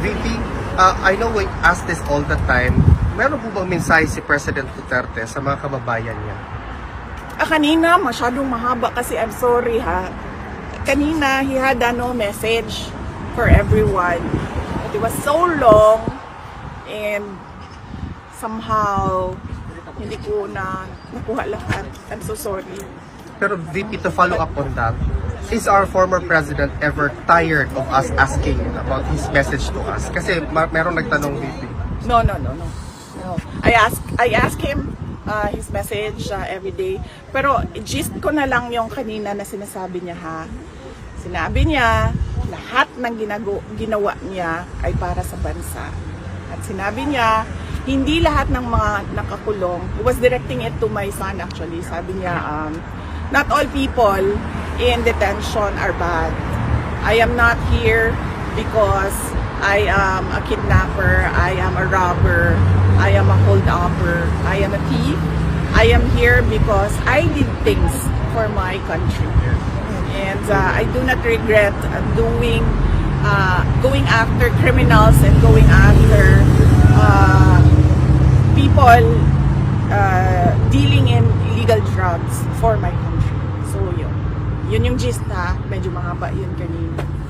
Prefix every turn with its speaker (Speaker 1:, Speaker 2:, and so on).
Speaker 1: VP, I know we ask this all the time. Meron po bang mensahe si President Duterte sa mga kababayan niya?
Speaker 2: Kanina, masyadong mahaba kasi I'm sorry ha. Kanina, he had no message for everyone. But it was so long and somehow hindi ko na nakuha lahat. I'm so sorry.
Speaker 1: Pero VP, to follow up on that, is our former president ever tired of us asking about his message to us? Kasi merong nagtanong, VP.
Speaker 2: No. I ask him his message every day. Pero gist ko na lang yung kanina na sinasabi niya ha. Sinabi niya, lahat ng ginawa niya ay para sa bansa. At sinabi niya, hindi lahat ng mga nakakulong, he was directing it to my son actually. Sabi niya, not all people in detention are bad. I am not here because I am a kidnapper, I am a robber, I am a holdupper, I am a thief. I am here because I did things for my country. And I do not regret going after criminals and going after people dealing in illegal drugs for my country. So yun yung gist na medyo mahaba yun kanina.